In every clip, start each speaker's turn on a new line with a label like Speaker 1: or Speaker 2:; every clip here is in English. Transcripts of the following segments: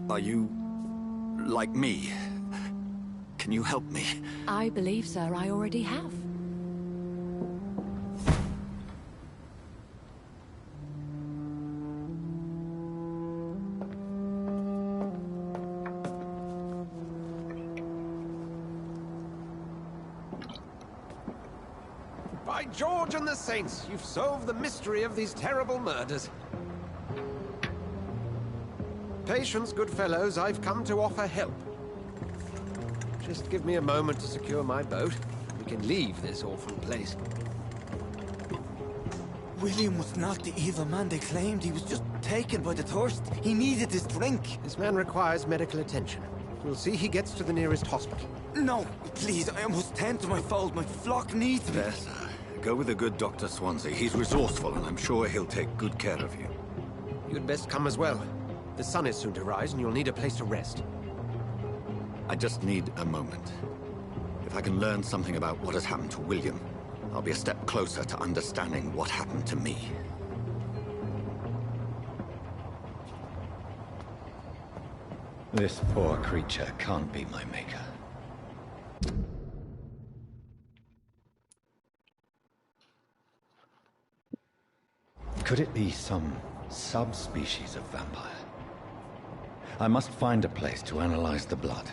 Speaker 1: Are you... like me? Can you help me?
Speaker 2: I believe, sir, I already have.
Speaker 3: By George and the Saints, you've solved the mystery of these terrible murders. Patience, good fellows, I've come to offer help. Just give me a moment to secure my boat. We can leave this awful place.
Speaker 4: William was not the evil man they claimed. He was just taken by the thirst. He needed this drink.
Speaker 3: This man requires medical attention. We'll see he gets to the nearest hospital.
Speaker 4: No, please, I must tend to my fold. My flock needs me.
Speaker 1: Yes, go with the good Dr. Swansea. He's resourceful, and I'm sure he'll take good care of you.
Speaker 3: You'd best come as well. The sun is soon to rise, and you'll need a place to rest.
Speaker 1: I just need a moment. If I can learn something about what has happened to William, I'll be a step closer to understanding what happened to me. This poor creature can't be my maker. Could it be some subspecies of vampire? I must find a place to analyze the blood.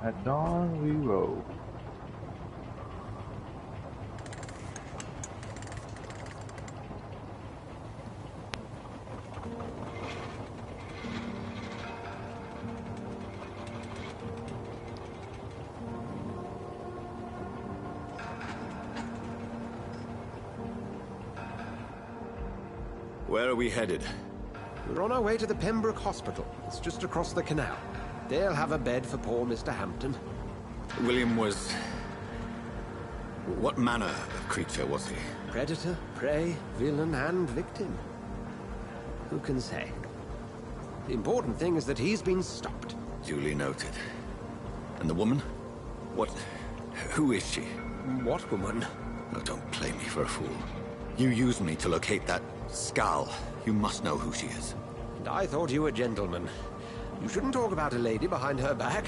Speaker 5: At dawn we rode.
Speaker 1: Where are we headed?
Speaker 3: We're on our way to the Pembroke Hospital. It's just across the canal. They'll have a bed for poor Mr. Hampton.
Speaker 1: William was... what manner of creature was he?
Speaker 3: Predator, prey, villain, and victim. Who can say? The important thing is that he's been stopped.
Speaker 1: Duly noted. And the woman? What... who is she?
Speaker 3: What woman?
Speaker 1: Oh, don't play me for a fool. You used me to locate that skull. You must know who she is.
Speaker 3: And I thought you a gentleman. You shouldn't talk about a lady behind her back,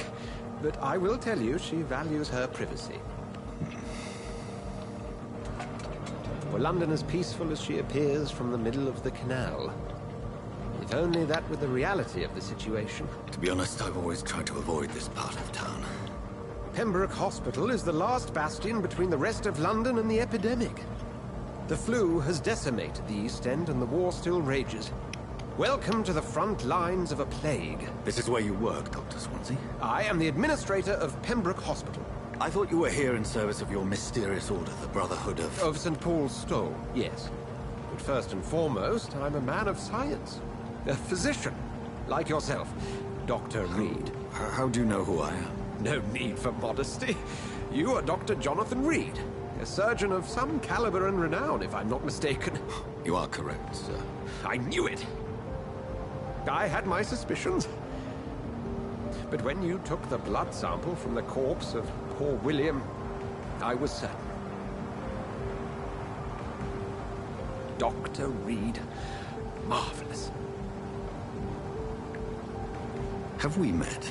Speaker 3: but I will tell you she values her privacy. Were London as peaceful as she appears from the middle of the canal? If only that were the reality of the situation.
Speaker 1: To be honest, I've always tried to avoid this part of town.
Speaker 3: Pembroke Hospital is the last bastion between the rest of London and the epidemic. The flu has decimated the East End and the war still rages. Welcome to the front lines of a plague.
Speaker 1: This is where you work, Dr. Swansea?
Speaker 3: I am the administrator of Pembroke Hospital.
Speaker 1: I thought you were here in service of your mysterious order, the Brotherhood of...
Speaker 3: Of St. Paul's Stole, yes. But first and foremost, I'm a man of science. A physician, like yourself, Dr. Reed.
Speaker 1: How do you know who I am?
Speaker 3: No need for modesty. You are Dr. Jonathan Reed, a surgeon of some caliber and renown, if I'm not mistaken.
Speaker 1: You are correct, sir.
Speaker 3: I knew it! I had my suspicions. But when you took the blood sample from the corpse of poor William, I was certain. Dr. Reed. Marvelous.
Speaker 1: Have we met?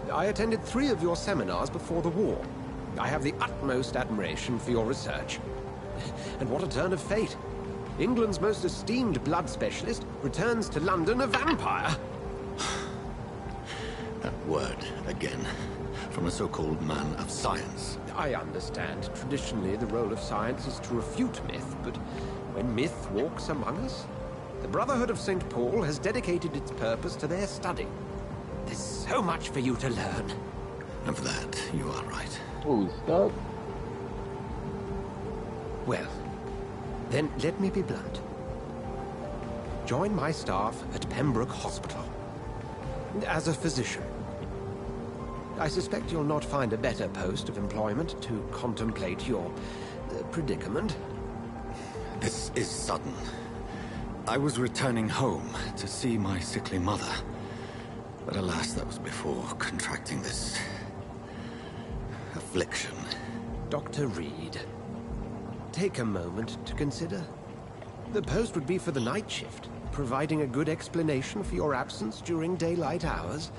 Speaker 3: I attended 3 of your seminars before the war. I have the utmost admiration for your research. And what a turn of fate. England's most esteemed blood specialist returns to London a vampire.
Speaker 1: That word, again, from a so-called man of science.
Speaker 3: I understand. Traditionally, the role of science is to refute myth, but when myth walks among us, the Brotherhood of St. Paul has dedicated its purpose to their study. There's so much for you to learn.
Speaker 1: Of that, you are right.
Speaker 5: Oh, stuck?
Speaker 3: Well, then let me be blunt. Join my staff at Pembroke Hospital. As a physician. I suspect you'll not find a better post of employment to contemplate your predicament.
Speaker 1: This is sudden. I was returning home to see my sickly mother. But alas, that was before contracting this affliction.
Speaker 3: Dr. Reed, take a moment to consider. The post would be for the night shift, providing a good explanation for your absence during daylight hours.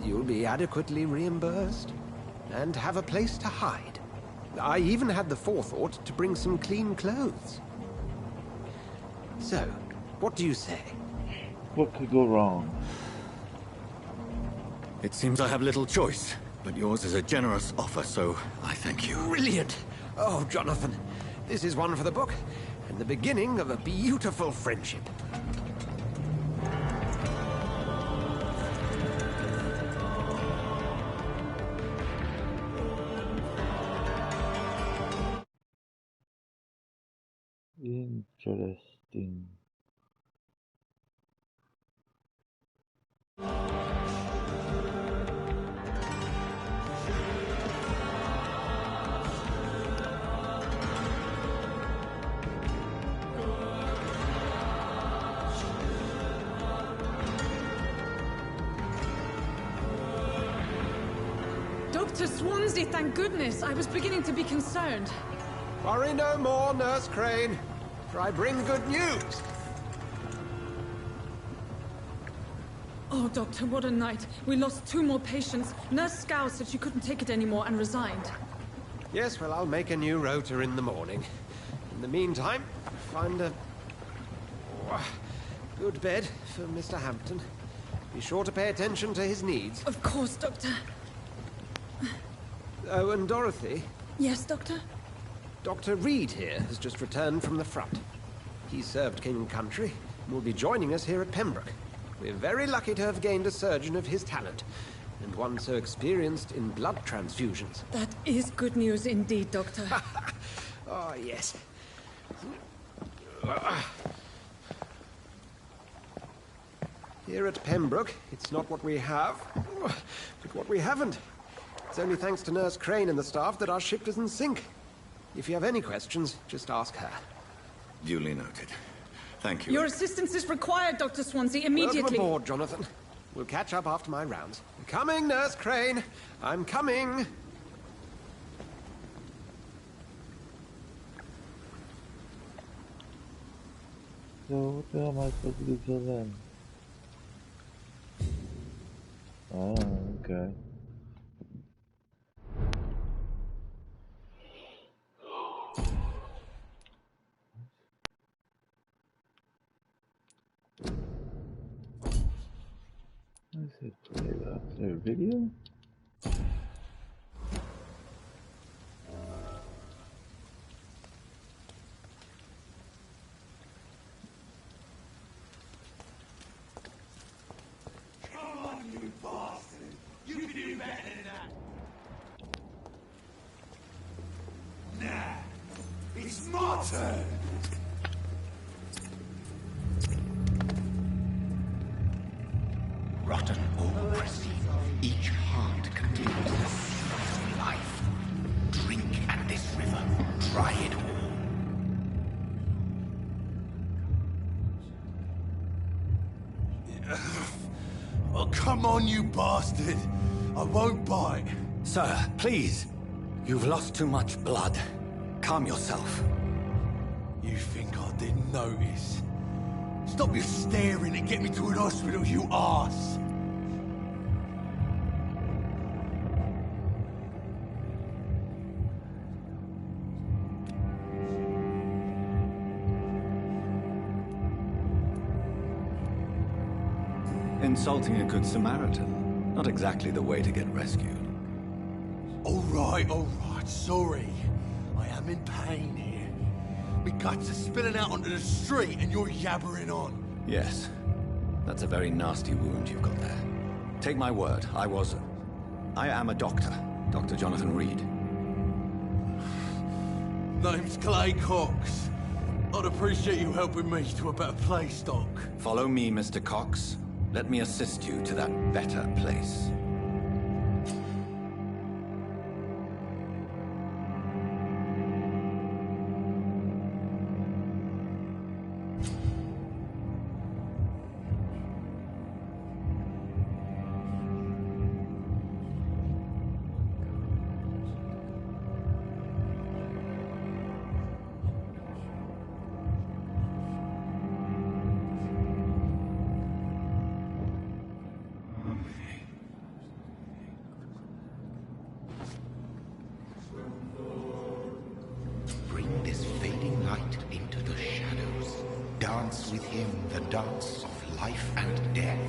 Speaker 3: You'll be adequately reimbursed, and have a place to hide. I even had the forethought to bring some clean clothes. So, what do you say?
Speaker 5: What could go wrong?
Speaker 1: It seems I have little choice, but yours is a generous offer, so I thank you.
Speaker 3: Brilliant! Oh, Jonathan, this is one for the book, and the beginning of a beautiful friendship.
Speaker 5: Interesting.
Speaker 6: Dr. Swansea, thank goodness. I was beginning to be concerned.
Speaker 3: Worry no more, Nurse Crane, for I bring good news.
Speaker 6: Oh, Doctor, what a night. We lost 2 more patients. Nurse Scow said she couldn't take it anymore and resigned.
Speaker 3: Yes, well, I'll make a new rota in the morning. In the meantime, find a good bed for Mr. Hampton. Be sure to pay attention to his needs.
Speaker 6: Of course, Doctor.
Speaker 3: Oh, and Dorothy,
Speaker 6: Yes, Doctor?
Speaker 3: Dr. Reed here has just returned from the front. He served King and Country and will be joining us here at Pembroke. We're very lucky to have gained a surgeon of his talent, and one so experienced in blood transfusions.
Speaker 6: That is good news indeed, Doctor.
Speaker 3: Oh, yes. Here at Pembroke, it's not what we have, but what we haven't. It's only thanks to Nurse Crane and the staff that our ship doesn't sink. If you have any questions, just ask her.
Speaker 1: Duly noted. Thank you.
Speaker 6: Your assistance is required, Dr. Swansea, immediately.
Speaker 3: Welcome aboard, Jonathan. We'll catch up after my rounds. Coming, Nurse Crane. I'm coming.
Speaker 5: So what the hell am I supposed to do till then? Oh, okay. I said play that. Is there a video?
Speaker 7: Come on, you bastard! You can do better than that! Nah! It's my turn!
Speaker 8: Rotten or pristine, each heart contains the seed of life. Drink at this river, try it all.
Speaker 7: Oh, come on, you bastard! I won't bite.
Speaker 1: Sir, please. You've lost too much blood. Calm yourself.
Speaker 7: You think I didn't notice? Stop your staring and get me to an hospital, you arse!
Speaker 1: Insulting a good Samaritan. Not exactly the way to get rescued.
Speaker 7: All right, sorry. I am in pain here. My guts are spilling out onto the street and you're yabbering on.
Speaker 1: Yes. That's a very nasty wound you've got there. Take my word, I am a doctor. Dr. Jonathan Reed.
Speaker 7: Name's Clay Cox. I'd appreciate you helping me to a better place, Doc.
Speaker 1: Follow me, Mr. Cox. Let me assist you to that better place.
Speaker 8: Bring this fading light into the shadows. Dance with him the dance of life and death.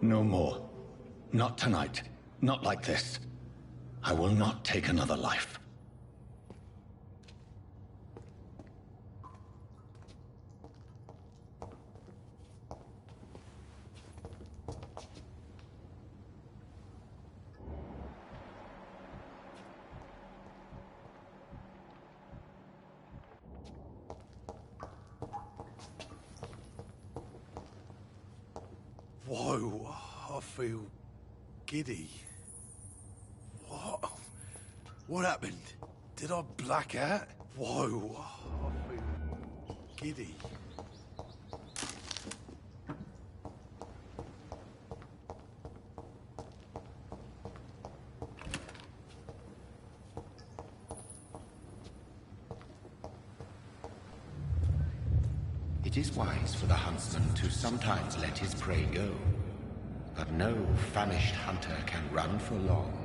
Speaker 1: No more. Not tonight. Not like this. I will not take another life.
Speaker 7: Whoa, I feel giddy. What? What happened? Did I black out? Whoa, I feel giddy.
Speaker 8: It is wise for the huntsman to sometimes let his prey go, but no famished hunter can run for long.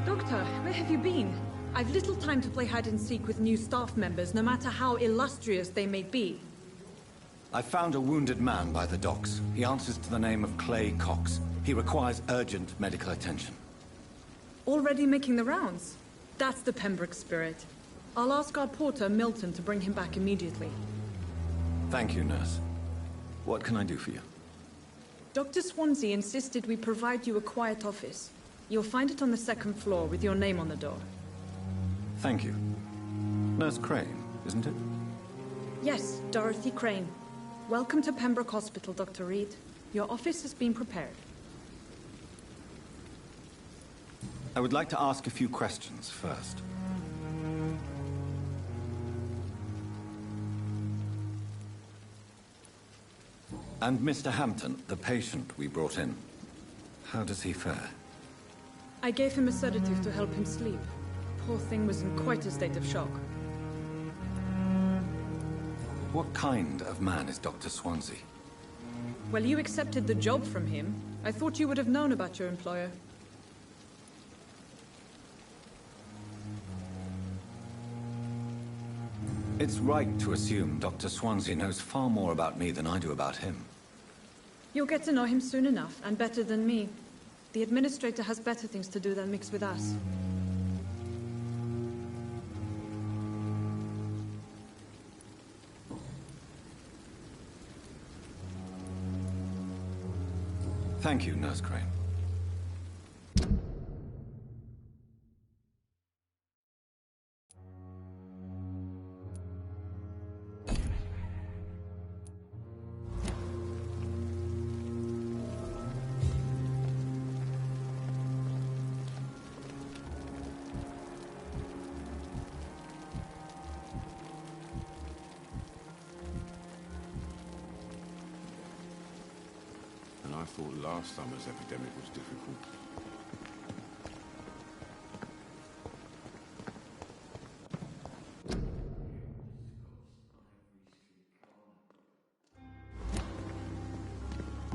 Speaker 6: Doctor, where have you been? I've little time to play hide and seek with new staff members, no matter how illustrious they may be.
Speaker 1: I found a wounded man by the docks. He answers to the name of Clay Cox. He requires urgent medical attention.
Speaker 6: Already making the rounds? That's the Pembroke spirit. I'll ask our porter, Milton, to bring him back immediately.
Speaker 1: Thank you, nurse. What can I do for you?
Speaker 6: Dr. Swansea insisted we provide you a quiet office. You'll find it on the second floor with your name on the door.
Speaker 1: Thank you. Nurse Crane, isn't it?
Speaker 6: Yes, Dorothy Crane. Welcome to Pembroke Hospital, Dr. Reed. Your office has been prepared.
Speaker 1: I would like to ask a few questions first. And Mr. Hampton, the patient we brought in, how does he fare?
Speaker 6: I gave him a sedative to help him sleep. Poor thing was in quite a state of shock.
Speaker 1: What kind of man is Dr. Swansea?
Speaker 6: Well, you accepted the job from him. I thought you would have known about your employer.
Speaker 1: It's right to assume Dr. Swansea knows far more about me than I do about him.
Speaker 6: You'll get to know him soon enough, and better than me. The Administrator has better things to do than mix with us.
Speaker 1: Thank you, Nurse Crane.
Speaker 9: And I thought last summer's epidemic was difficult.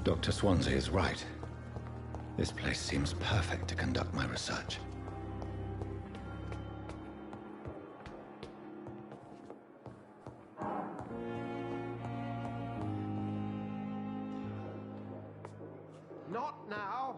Speaker 1: Dr. Swansea is right. This place seems perfect to conduct my research.
Speaker 3: Not now!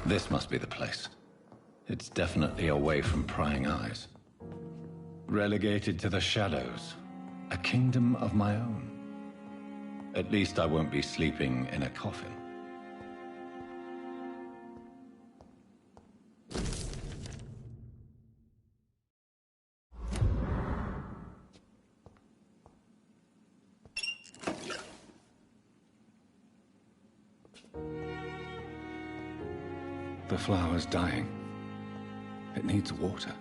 Speaker 1: This must be the place. It's definitely away from prying eyes. Relegated to the shadows. A kingdom of my own. At least I won't be sleeping in a coffin. The flower's dying. It needs water.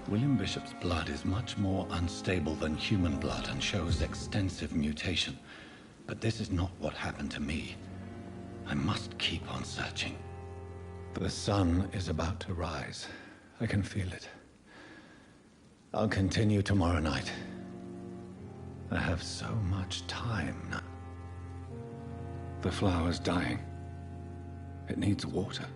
Speaker 1: William Bishop's blood is much more unstable than human blood and shows extensive mutation. But this is not what happened to me. I must keep on searching. The sun is about to rise. I can feel it. I'll continue tomorrow night. I have so much time now. The flower's dying. It needs water.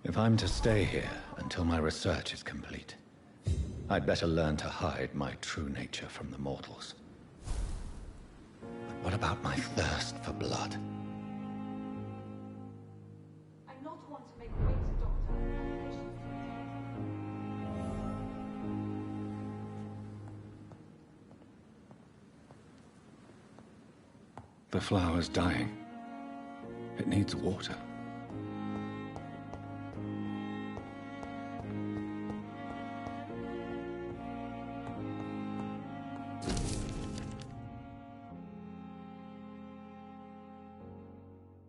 Speaker 1: If I'm to stay here until my research is complete, I'd better learn to hide my true nature from the mortals. But what about my thirst for blood?
Speaker 6: I'm not one to make weight, Doctor. Patience.
Speaker 1: The flower's dying. It needs water.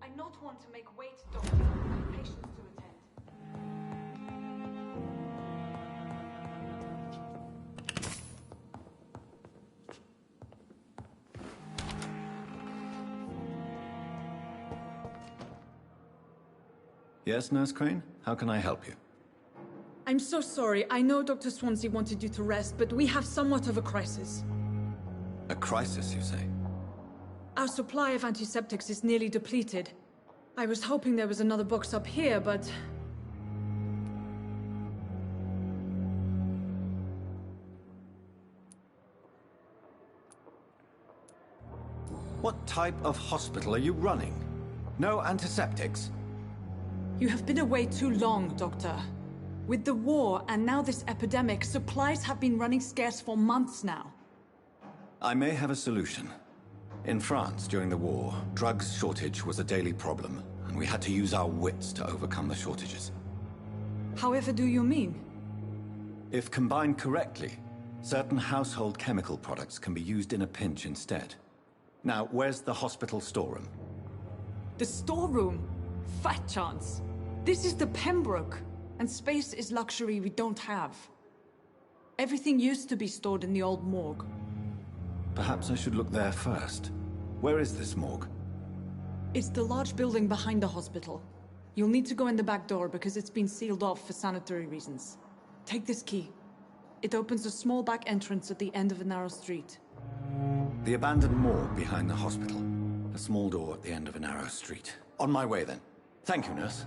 Speaker 6: I'm not one to make weight, Doctor. I have patience to attend.
Speaker 1: Yes, Nurse Crane? How can I help you?
Speaker 6: I'm so sorry. I know Dr. Swansea wanted you to rest, but we have somewhat of a crisis.
Speaker 1: A crisis, you say?
Speaker 6: Our supply of antiseptics is nearly depleted. I was hoping there was another box up here, but...
Speaker 1: What type of hospital are you running? No antiseptics?
Speaker 6: You have been away too long, Doctor. With the war and now this epidemic, supplies have been running scarce for months now.
Speaker 1: I may have a solution. In France, during the war, drugs shortage was a daily problem, and we had to use our wits to overcome the shortages.
Speaker 6: However do you mean?
Speaker 1: If combined correctly, certain household chemical products can be used in a pinch instead. Now, where's the hospital storeroom?
Speaker 6: The storeroom? Fat chance. This is the Pembroke, and space is luxury we don't have. Everything used to be stored in the old morgue.
Speaker 1: Perhaps I should look there first. Where is this morgue?
Speaker 6: It's the large building behind the hospital. You'll need to go in the back door because it's been sealed off for sanitary reasons. Take this key. It opens a small back entrance at the end of a narrow street.
Speaker 1: The abandoned morgue behind the hospital. A small door at the end of a narrow street. On my way then. Thank you, nurse.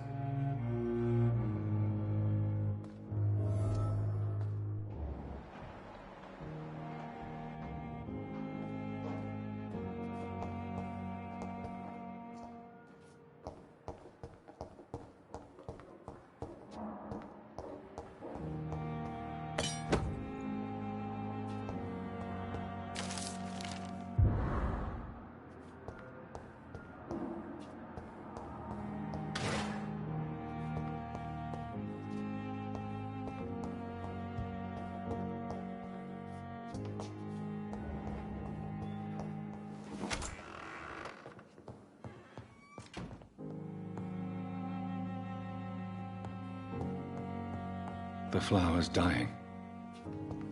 Speaker 1: The flower's dying.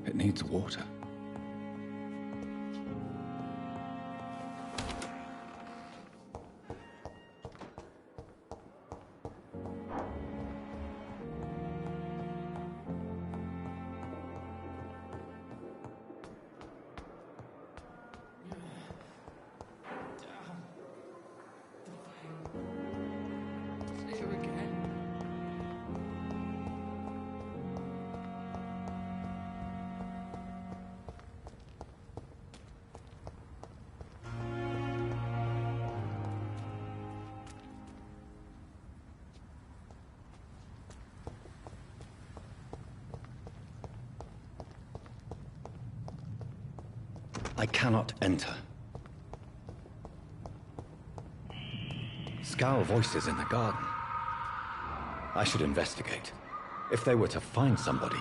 Speaker 1: It needs water. I cannot enter. Scowl voices in the garden. I should investigate. If they were to find somebody.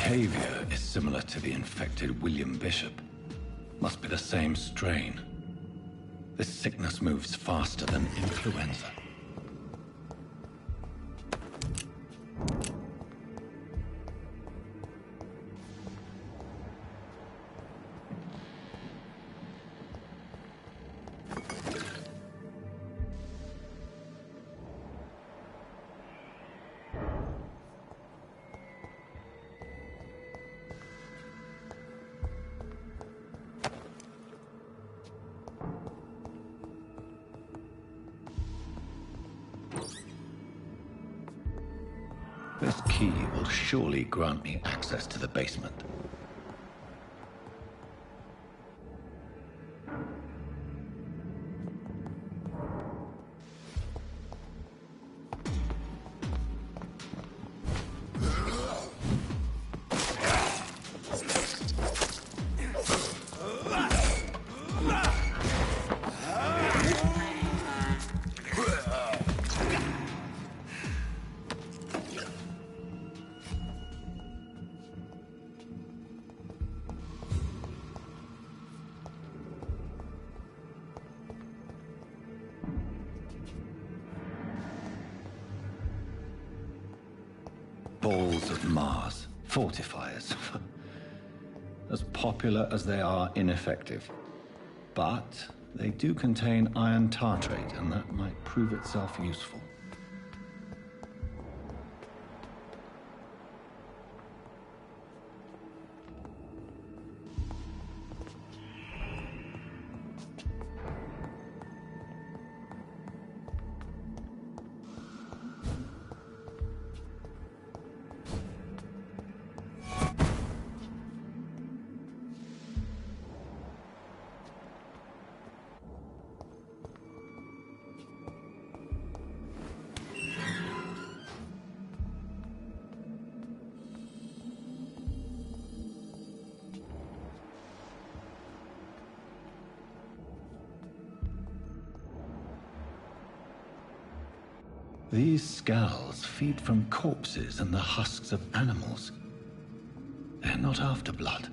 Speaker 1: Behavior is similar to the infected William Bishop. Must be the same strain. This sickness moves faster than influenza. This key will surely grant me access to the basement. Balls of Mars. Fortifiers. As popular as they are ineffective. But they do contain iron tartrate, and that might prove itself useful. These scowls feed from corpses and the husks of animals. They're not after blood.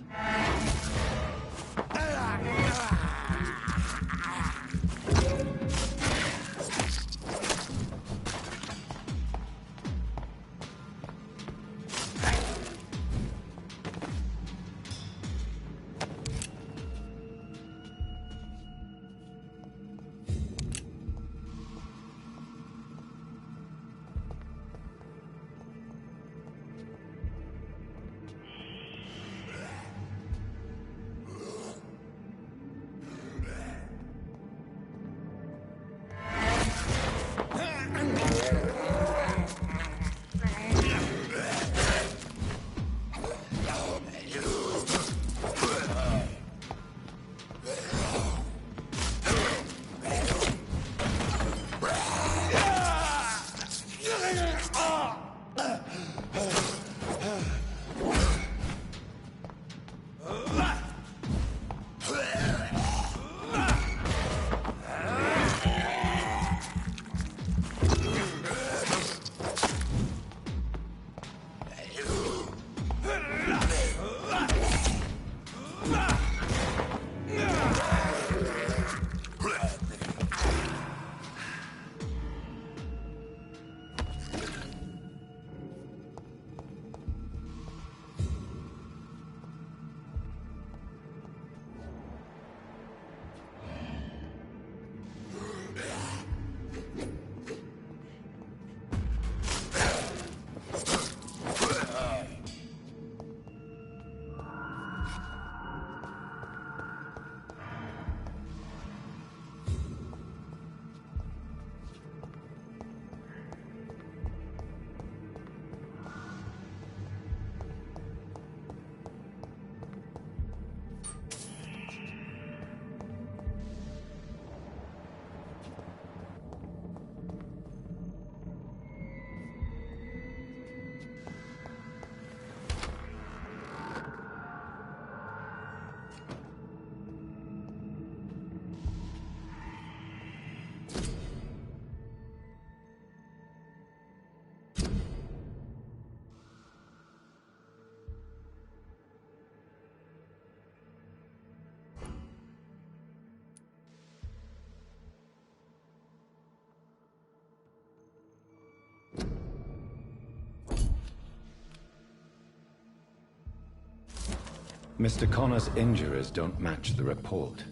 Speaker 1: Mr. Connor's injuries don't match the report.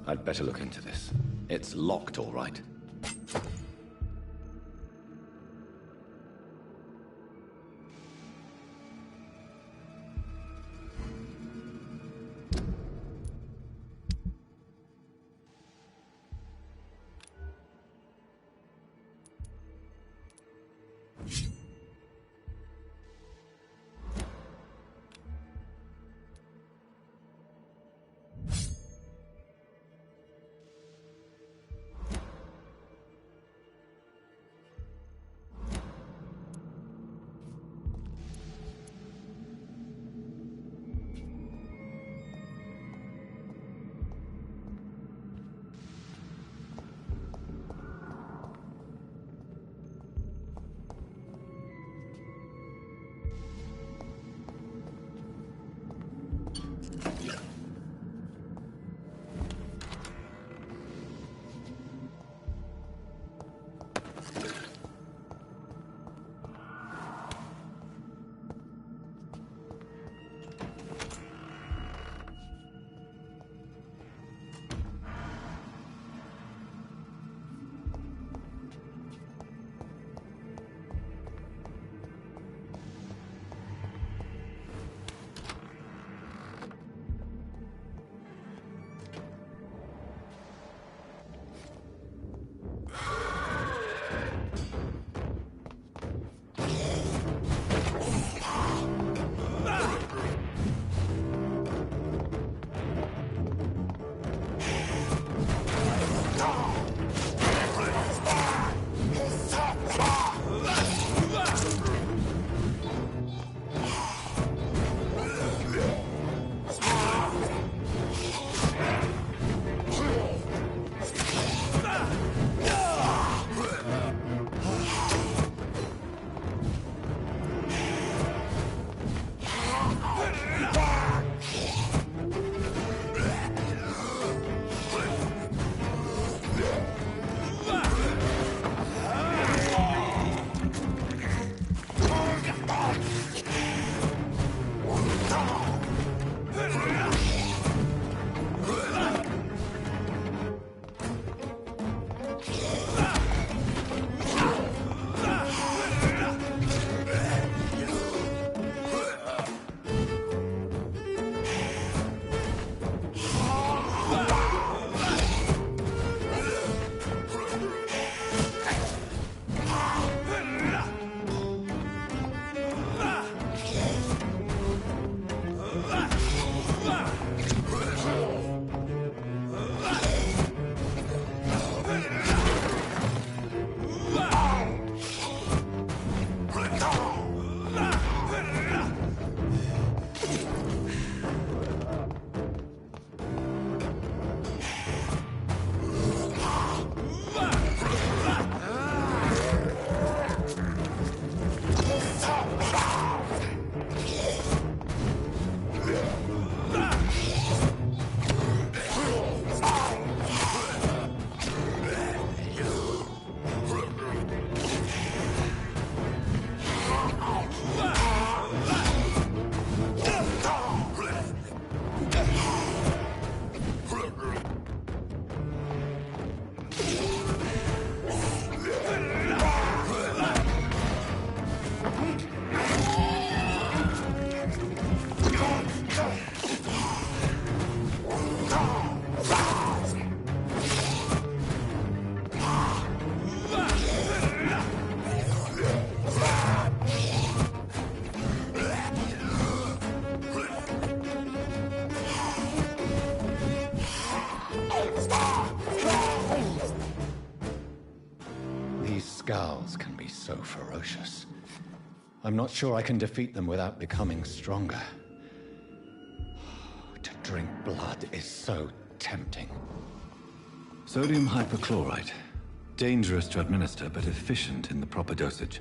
Speaker 1: I'd better look into this. It's locked, all right. be so ferocious. I'm not sure I can defeat them without becoming stronger. To drink blood is so tempting. Sodium hypochlorite. Dangerous to administer, but efficient in the proper dosage.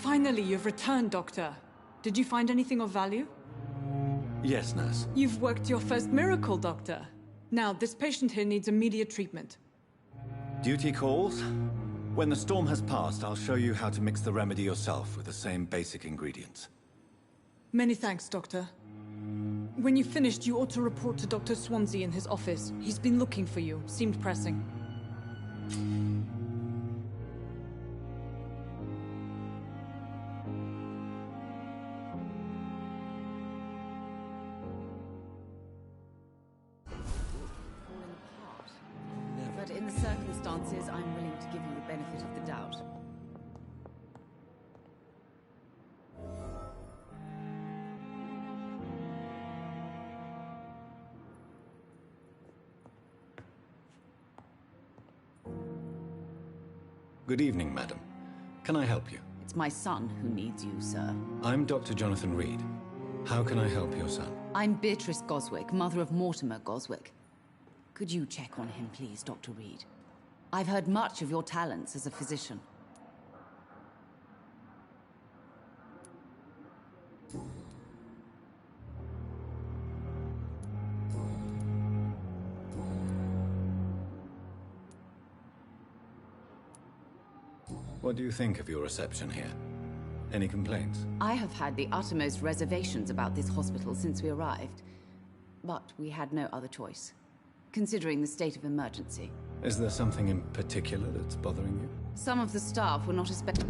Speaker 6: Finally, you've returned, Doctor. Did you find anything of value?
Speaker 1: Yes, nurse.
Speaker 6: You've worked your first miracle, Doctor. Now, this patient here needs immediate treatment.
Speaker 1: Duty calls. When the storm has passed, I'll show you how to mix the remedy yourself with the same basic ingredients.
Speaker 6: Many thanks, Doctor. When you've finished, you ought to report to Dr. Swansea in his office. He's been looking for you. Seemed pressing.
Speaker 10: But in the circumstances, I'm willing to give you the benefit of the doubt.
Speaker 1: Good evening, madam. Can I help you?
Speaker 10: It's my son who needs you, sir.
Speaker 1: I'm Dr. Jonathan Reed. How can I help your son?
Speaker 10: I'm Beatrice Goswick, mother of Mortimer Goswick. Could you check on him, please, Dr. Reed? I've heard much of your talents as a physician.
Speaker 1: What do you think of your reception here? Any complaints?
Speaker 10: I have had the uttermost reservations about this hospital since we arrived. But we had no other choice, considering the state of emergency.
Speaker 1: Is there something in particular that's bothering you?
Speaker 10: Some of the staff were not especially...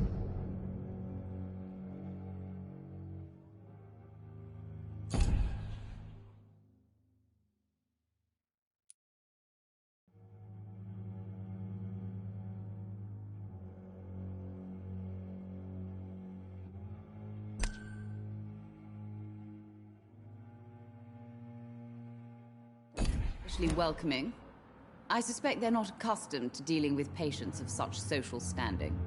Speaker 10: welcoming. I suspect they're not accustomed to dealing with patients of such social standing.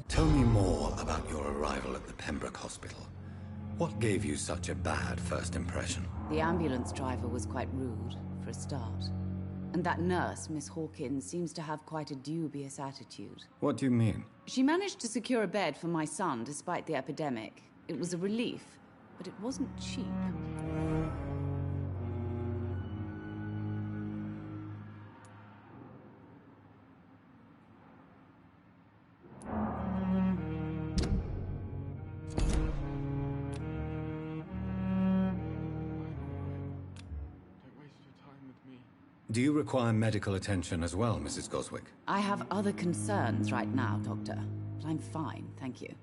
Speaker 1: Tell me more about your arrival at the Pembroke Hospital. What gave you such a bad first impression?
Speaker 10: The ambulance driver was quite rude, for a start. And that nurse, Miss Hawkins, seems to have quite a dubious attitude.
Speaker 1: What do you mean?
Speaker 10: She managed to secure a bed for my son despite the epidemic. It was a relief, but it wasn't cheap.
Speaker 1: Do you require medical attention as well, Mrs. Goswick?
Speaker 10: I have other concerns right now, Doctor. But I'm fine, thank you.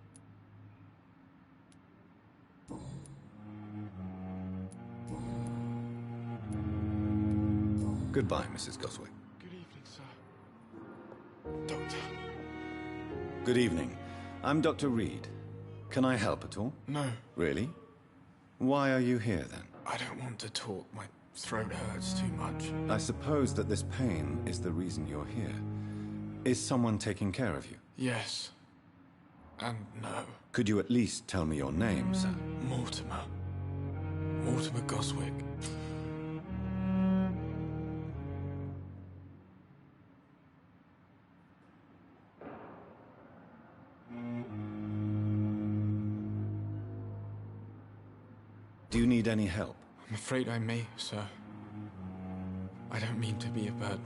Speaker 1: Goodbye, Mrs. Goswick.
Speaker 11: Good evening, sir. Doctor.
Speaker 1: Good evening. I'm Dr. Reed. Can I help at all?
Speaker 11: No.
Speaker 1: Really? Why are you here, then?
Speaker 11: I don't want to talk. My throat hurts too much.
Speaker 1: I suppose that this pain is the reason you're here. Is someone taking care of you?
Speaker 11: Yes. And no.
Speaker 1: Could you at least tell me your name, sir?
Speaker 11: Mortimer. Mortimer Goswick.
Speaker 1: Do you need any help?
Speaker 11: I'm afraid I may, sir. I don't mean to be a burden.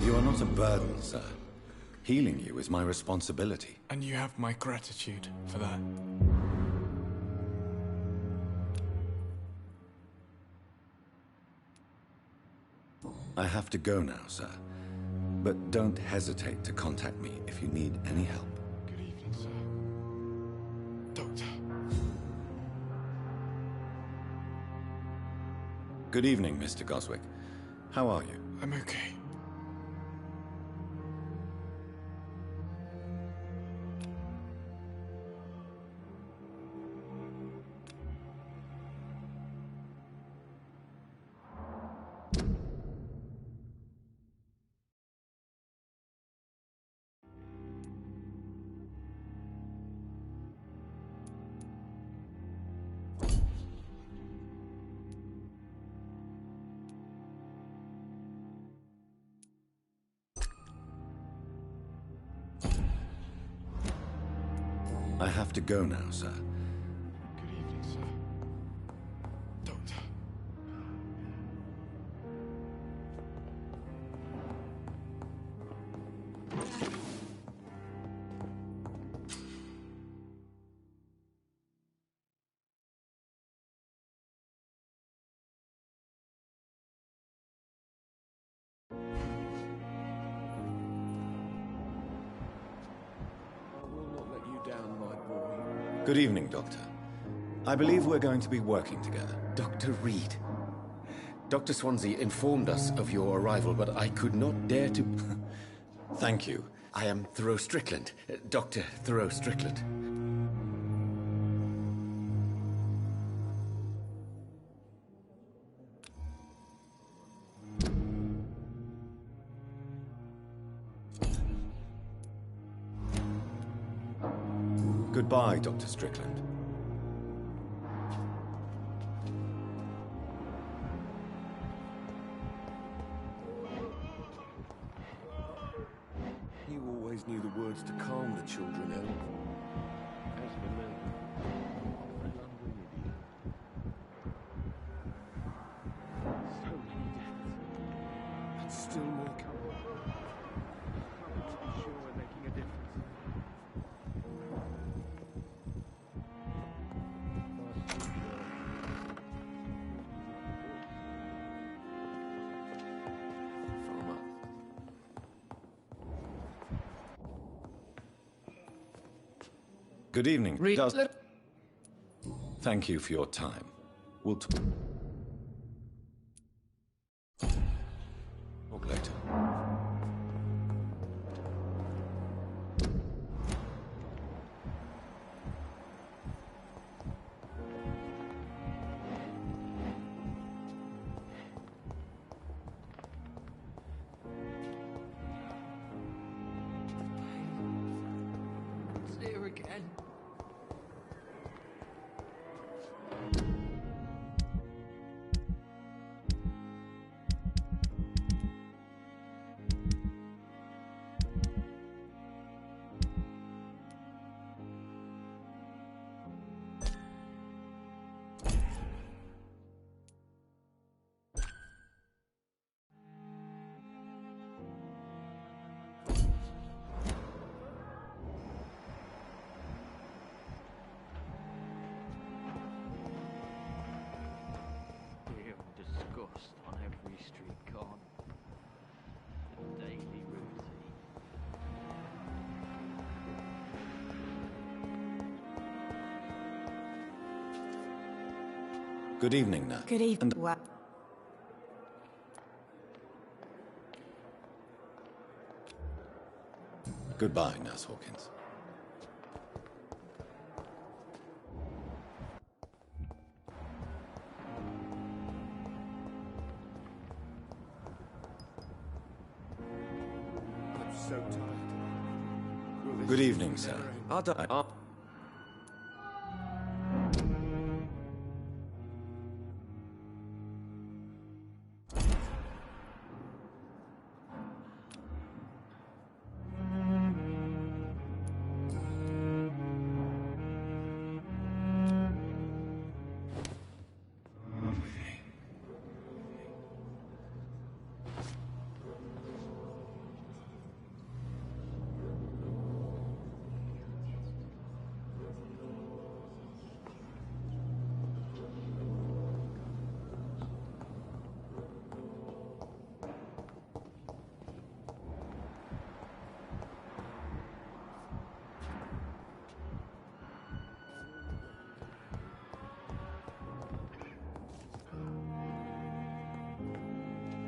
Speaker 1: You are not a burden, sir. Healing you is my responsibility.
Speaker 11: And you have my gratitude for that.
Speaker 1: I have to go now, sir. But don't hesitate to contact me if you need any help.
Speaker 11: Good evening, sir. Doctor.
Speaker 1: Good evening, Mr. Goswick. How are you?
Speaker 11: I'm okay.
Speaker 1: I have to go now, sir.
Speaker 11: Good evening, sir. Doctor.
Speaker 1: Good evening, Doctor. I believe we're going to be working together.
Speaker 8: Dr. Reed. Dr. Swansea informed us of your arrival, but I could not dare to...
Speaker 1: Thank you.
Speaker 8: I am Thoreau Strickland. Dr. Thoreau Strickland.
Speaker 1: Goodbye, Dr. Strickland.
Speaker 12: You always knew the words to calm the children, Ellen. As for me, I'm an idiot. So many deaths. And still more coming. I'm sure we're making a difference.
Speaker 1: Good evening. Thank you for your time. We'll talk later.
Speaker 7: It's here again. Disgust on every street corner. The daily routine.
Speaker 1: Good evening, Nat.
Speaker 2: Good evening.
Speaker 1: Goodbye, Nurse Hawkins.
Speaker 12: I'm so tired.
Speaker 1: Good evening, sir.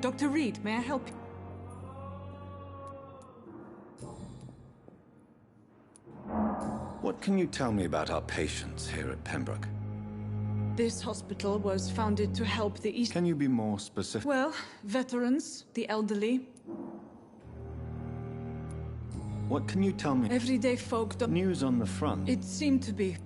Speaker 6: Dr. Reed, may I help you?
Speaker 1: What can you tell me about our patients here at Pembroke?
Speaker 6: This hospital was founded to help the East...
Speaker 1: Can you be more specific?
Speaker 6: Well, veterans, the elderly.
Speaker 1: What can you tell me?
Speaker 6: Everyday folk...
Speaker 1: News on the front.
Speaker 6: It seemed to be.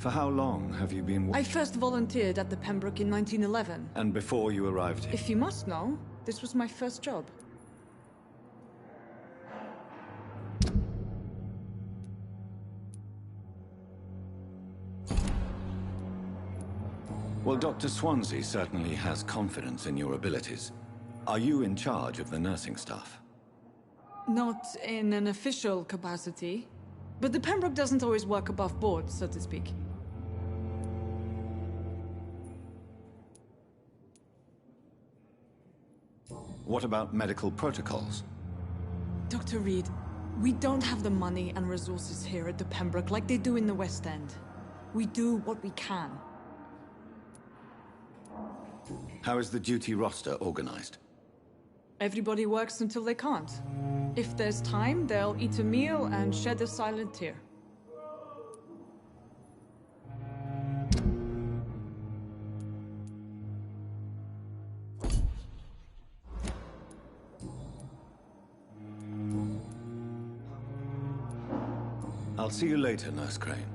Speaker 1: For how long have you been...
Speaker 6: I first volunteered at the Pembroke in 1911.
Speaker 1: And before you arrived here?
Speaker 6: If you must know, this was my first job.
Speaker 1: Well, Dr. Swansea certainly has confidence in your abilities. Are you in charge of the nursing staff?
Speaker 6: Not in an official capacity, but the Pembroke doesn't always work above board, so to speak.
Speaker 1: What about medical protocols?
Speaker 6: Dr. Reed, we don't have the money and resources here at the Pembroke like they do in the West End. We do what we can.
Speaker 1: How is the duty roster organized?
Speaker 6: Everybody works until they can't. If there's time, they'll eat a meal and shed a silent tear.
Speaker 1: I'll see you later, Nurse Crane.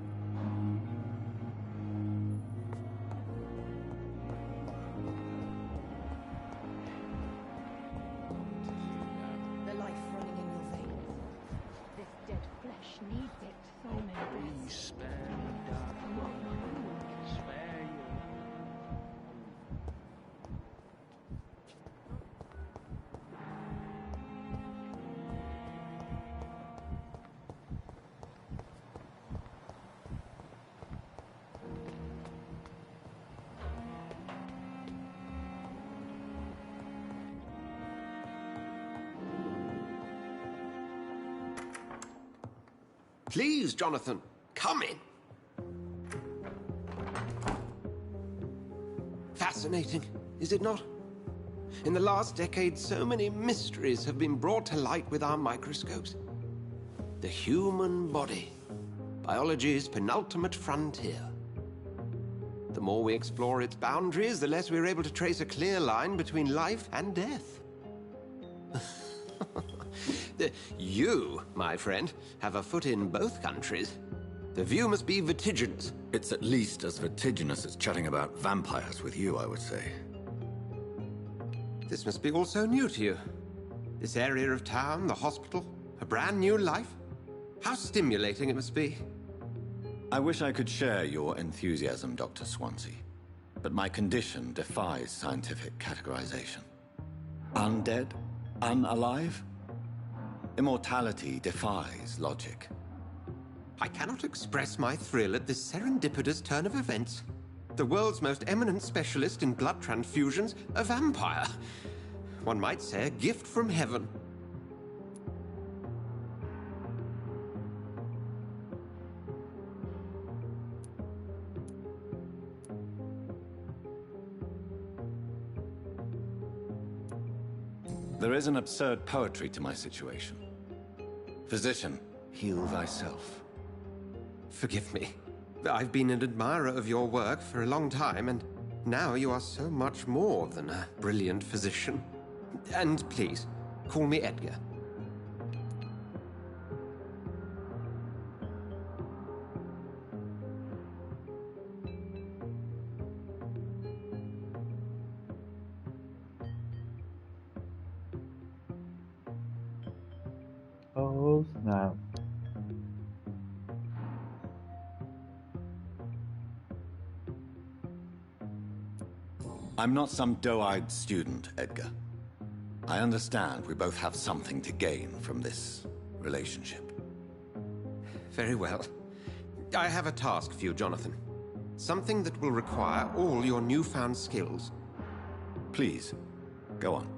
Speaker 3: Please, Jonathan, come in. Fascinating, is it not? In the last decade, so many mysteries have been brought to light with our microscopes. The human body, biology's penultimate frontier. The more we explore its boundaries, the less we're able to trace a clear line between life and death. You, my friend, have a foot in both countries. The view must be vertiginous.
Speaker 1: It's at least as vertiginous as chatting about vampires with you, I would say.
Speaker 3: This must be all so new to you. This area of town, the hospital, a brand new life. How stimulating it must be.
Speaker 1: I wish I could share your enthusiasm, Dr. Swansea, but my condition defies scientific categorization. Undead? Unalive? Immortality defies logic.
Speaker 3: I cannot express my thrill at this serendipitous turn of events. The world's most eminent specialist in blood transfusions, a vampire. One might say a gift from heaven.
Speaker 1: There is an absurd poetry to my situation. Physician, heal thyself.
Speaker 3: Forgive me. I've been an admirer of your work for a long time, and now you are so much more than a brilliant physician. And please, call me Edgar.
Speaker 5: Oh, snap.
Speaker 1: I'm not some doe-eyed student, Edgar. I understand we both have something to gain from this relationship.
Speaker 3: Very well. I have a task for you, Jonathan. Something that will require all your newfound skills.
Speaker 1: Please, go on.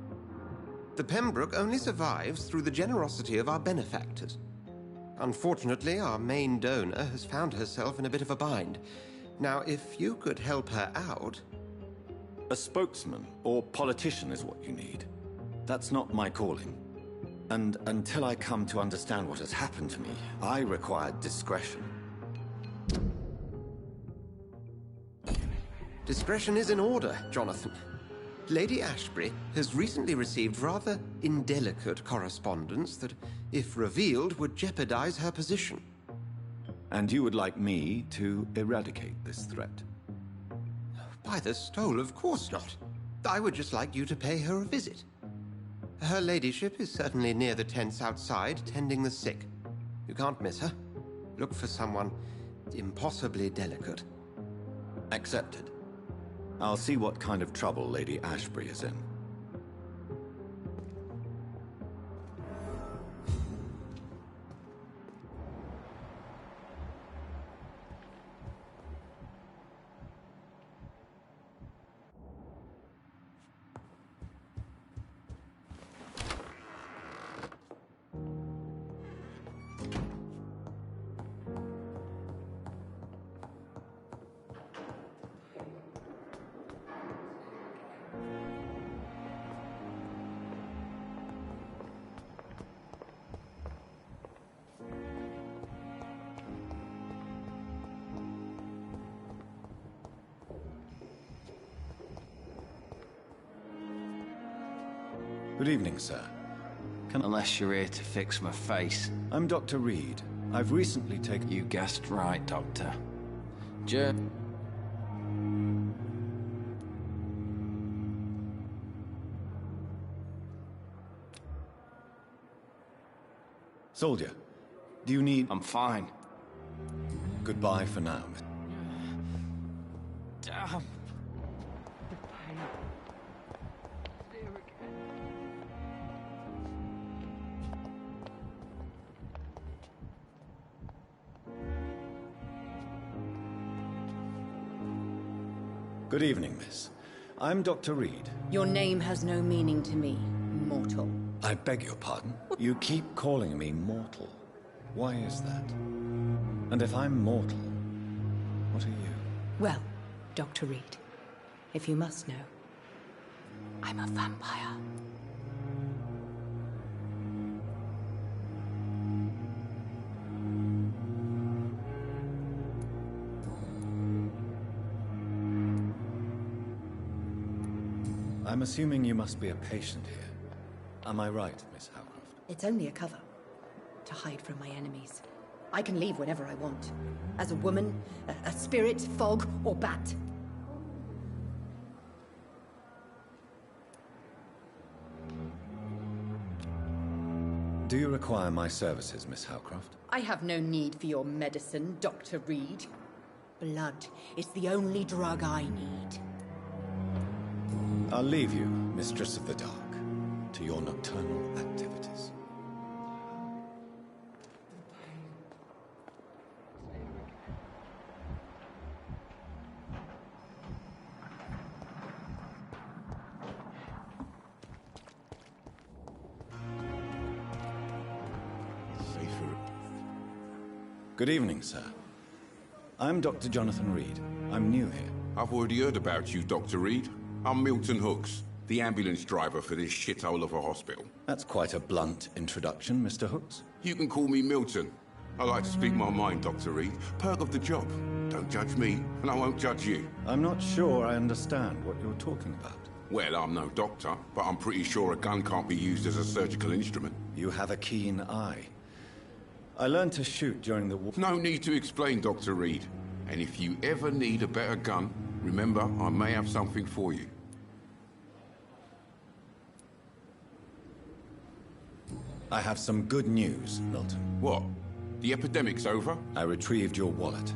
Speaker 3: The Pembroke only survives through the generosity of our benefactors. Unfortunately, our main donor has found herself in a bit of a bind. Now, if you could help her out...
Speaker 1: A spokesman or politician is what you need. That's not my calling. And until I come to understand what has happened to me, I require discretion.
Speaker 3: Discretion is in order, Jonathan. Lady Ashbury has recently received rather indelicate correspondence that, if revealed, would jeopardize her position.
Speaker 1: And you would like me to eradicate this threat?
Speaker 3: By the stole, of course not. I would just like you to pay her a visit. Her ladyship is certainly near the tents outside, tending the sick. You can't miss her. Look for someone impossibly delicate.
Speaker 1: Accepted. I'll see what kind of trouble Lady Ashbury is in. Good evening, sir.
Speaker 13: Unless you're here to fix my face.
Speaker 1: I'm Dr. Reed. I've recently taken...
Speaker 13: You guessed right, Doctor.
Speaker 1: Soldier, do you need...
Speaker 13: I'm fine.
Speaker 1: Goodbye for now.
Speaker 13: Damn.
Speaker 1: Good evening, miss. I'm Dr. Reed.
Speaker 2: Your name has no meaning to me, mortal.
Speaker 1: I beg your pardon? You keep calling me mortal. Why is that? And if I'm mortal, what are you?
Speaker 2: Well, Dr. Reed, if you must know, I'm a vampire.
Speaker 1: I'm assuming you must be a patient here. Am I right, Miss Howcroft?
Speaker 2: It's only a cover. To hide from my enemies. I can leave whenever I want. As a woman, a spirit, fog, or bat.
Speaker 1: Do you require my services, Miss Howcroft?
Speaker 2: I have no need for your medicine, Dr. Reed. Blood is the only drug I need.
Speaker 1: I'll leave you, Mistress of the Dark, to your nocturnal activities. Good evening, sir. I'm Dr. Jonathan Reed. I'm new here.
Speaker 9: I've already heard about you, Dr. Reed. I'm Milton Hooks, the ambulance driver for this shithole of a hospital.
Speaker 1: That's quite a blunt introduction, Mr. Hooks.
Speaker 9: You can call me Milton. I like to speak my mind, Dr. Reed. Perk of the job. Don't judge me, and I won't judge you.
Speaker 1: I'm not sure I understand what you're talking about.
Speaker 9: Well, I'm no doctor, but I'm pretty sure a gun can't be used as a surgical instrument.
Speaker 1: You have a keen eye. I learned to shoot during the war.
Speaker 9: No need to explain, Dr. Reed. And if you ever need a better gun, remember, I may have something for you.
Speaker 1: I have some good news, Milton.
Speaker 9: What? The epidemic's over?
Speaker 1: I retrieved your wallet,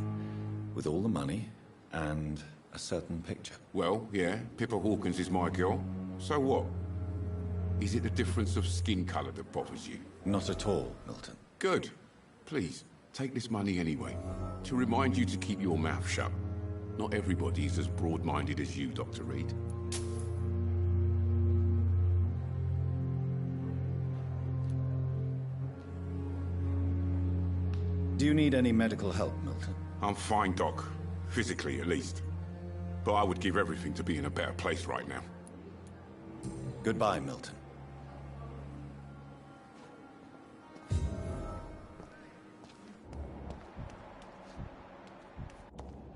Speaker 1: with all the money, and a certain picture.
Speaker 9: Well, yeah, Pippa Hawkins is my girl. So what? Is it the difference of skin colour that bothers you?
Speaker 1: Not at all, Milton.
Speaker 9: Good. Please, take this money anyway, to remind you to keep your mouth shut. Not everybody's as broad-minded as you, Dr. Reed.
Speaker 1: Do you need any medical help, Milton?
Speaker 9: I'm fine, Doc. Physically, at least. But I would give everything to be in a better place right now.
Speaker 1: Goodbye, Milton.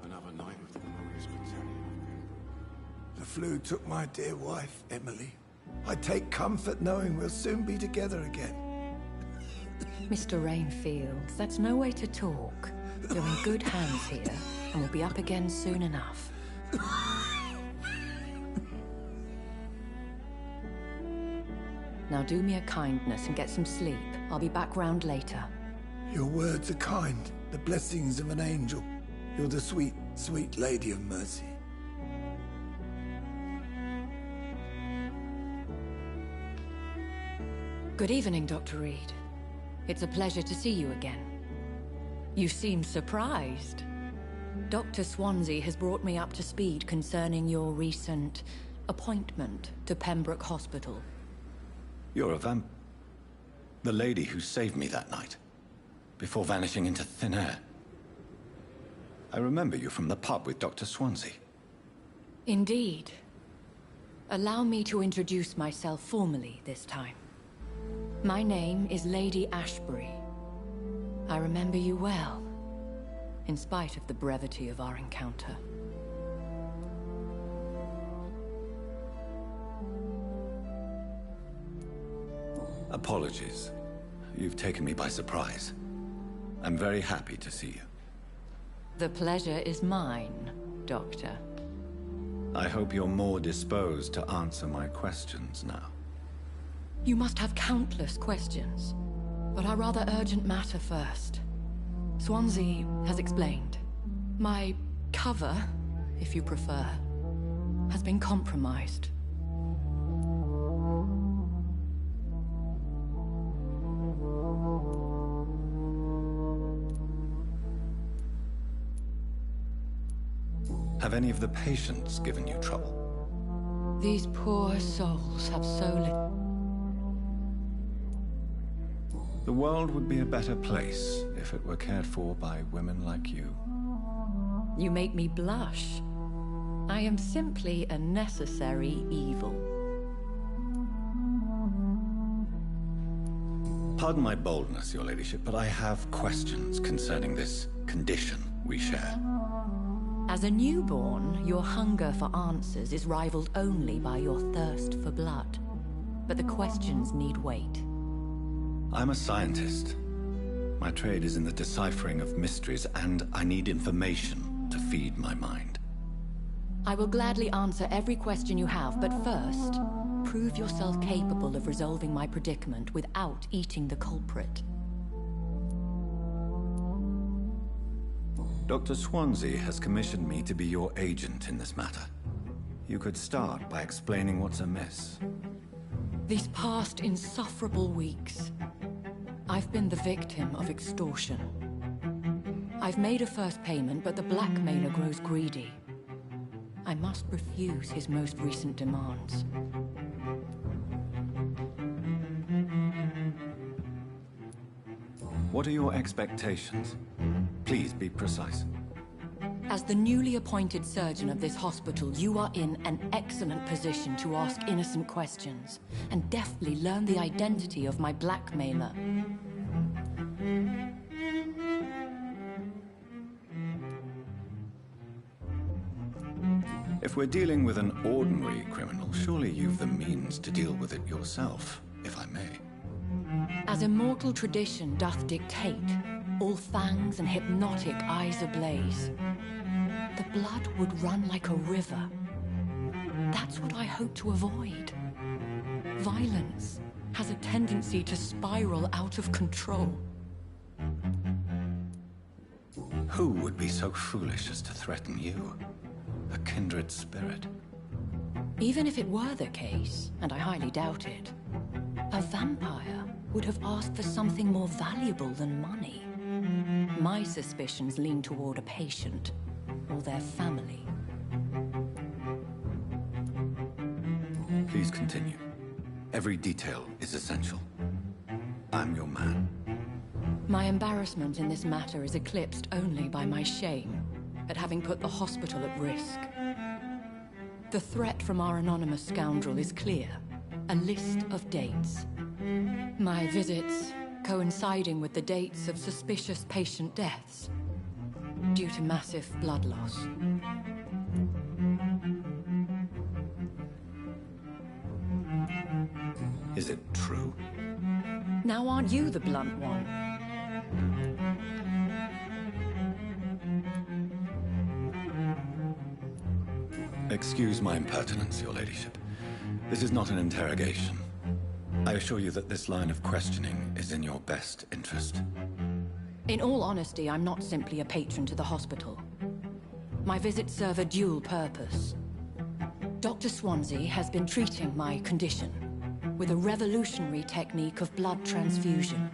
Speaker 9: Another night of the glorious battalion.
Speaker 14: The flu took my dear wife, Emily. I take comfort knowing we'll soon be together again.
Speaker 2: Mr. Rainfield, that's no way to talk.
Speaker 15: You're in good hands here, and we'll be up again soon enough. Now do me a kindness and get some sleep. I'll be back round later.
Speaker 14: Your words are kind, the blessings of an angel. You're the sweet, sweet Lady of Mercy.
Speaker 15: Good evening, Dr. Reed. It's a pleasure to see you again. You seem surprised. Dr. Swansea has brought me up to speed concerning your recent appointment to Pembroke Hospital.
Speaker 1: You're a the lady who saved me that night, before vanishing into thin air. I remember you from the pub with Dr. Swansea.
Speaker 15: Indeed. Allow me to introduce myself formally this time. My name is Lady Ashbury. I remember you well, in spite of the brevity of our encounter.
Speaker 1: Apologies. You've taken me by surprise. I'm very happy to see you.
Speaker 15: The pleasure is mine, Doctor.
Speaker 1: I hope you're more disposed to answer my questions now.
Speaker 15: You must have countless questions, but our rather urgent matter first. Swansea has explained. My cover, if you prefer, has been compromised.
Speaker 1: Have any of the patients given you trouble?
Speaker 15: These poor souls have so little.
Speaker 1: The world would be a better place if it were cared for by women like you.
Speaker 15: You make me blush. I am simply a necessary evil.
Speaker 1: Pardon my boldness, Your Ladyship, but I have questions concerning this condition we share.
Speaker 15: As a newborn, your hunger for answers is rivaled only by your thirst for blood. But the questions need wait.
Speaker 1: I'm a scientist. My trade is in the deciphering of mysteries, and I need information to feed my mind.
Speaker 15: I will gladly answer every question you have, but first, prove yourself capable of resolving my predicament without eating the culprit.
Speaker 1: Dr. Swansea has commissioned me to be your agent in this matter. You could start by explaining what's amiss.
Speaker 15: These past insufferable weeks, I've been the victim of extortion. I've made a first payment, but the blackmailer grows greedy. I must refuse his most recent demands.
Speaker 1: What are your expectations? Please be precise.
Speaker 15: As the newly appointed surgeon of this hospital, you are in an excellent position to ask innocent questions and deftly learn the identity of my blackmailer.
Speaker 1: If we're dealing with an ordinary criminal, surely you've the means to deal with it yourself, if I may.
Speaker 15: As immortal tradition doth dictate, all fangs and hypnotic eyes ablaze, the blood would run like a river. That's what I hope to avoid. Violence has a tendency to spiral out of control.
Speaker 1: Who would be so foolish as to threaten you? A kindred spirit.
Speaker 15: Even if it were the case, and I highly doubt it, a vampire would have asked for something more valuable than money. My suspicions lean toward a patient or their family.
Speaker 1: Please continue. Every detail is essential. I'm your man.
Speaker 15: My embarrassment in this matter is eclipsed only by my shame at having put the hospital at risk. The threat from our anonymous scoundrel is clear. A list of dates. My visits coinciding with the dates of suspicious patient deaths due to massive blood loss.
Speaker 1: Is it true?
Speaker 15: Now aren't you the blunt one?
Speaker 1: Excuse my impertinence, your ladyship. This is not an interrogation. I assure you that this line of questioning is in your best interest.
Speaker 15: In all honesty, I'm not simply a patron to the hospital. My visits serve a dual purpose. Dr. Swansea has been treating my condition with a revolutionary technique of blood transfusion.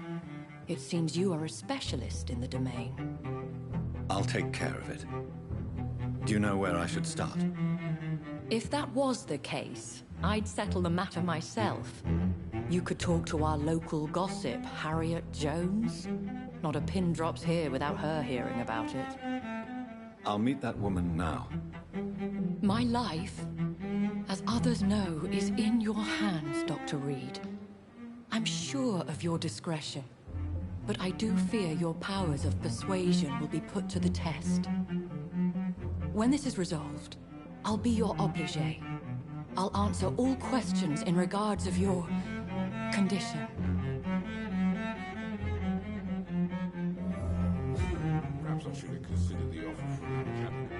Speaker 15: It seems you are a specialist in the domain.
Speaker 1: I'll take care of it. Do you know where I should start?
Speaker 15: If that was the case, I'd settle the matter myself. You could talk to our local gossip, Harriet Jones. Not a pin drops here without her hearing about it.
Speaker 1: I'll meet that woman now.
Speaker 15: My life, as others know, is in your hands, Dr. Reed. I'm sure of your discretion, but I do fear your powers of persuasion will be put to the test. When this is resolved, I'll be your obligé. I'll answer all questions in regards of your condition.
Speaker 9: Perhaps I should have considered the offer from the cabinet.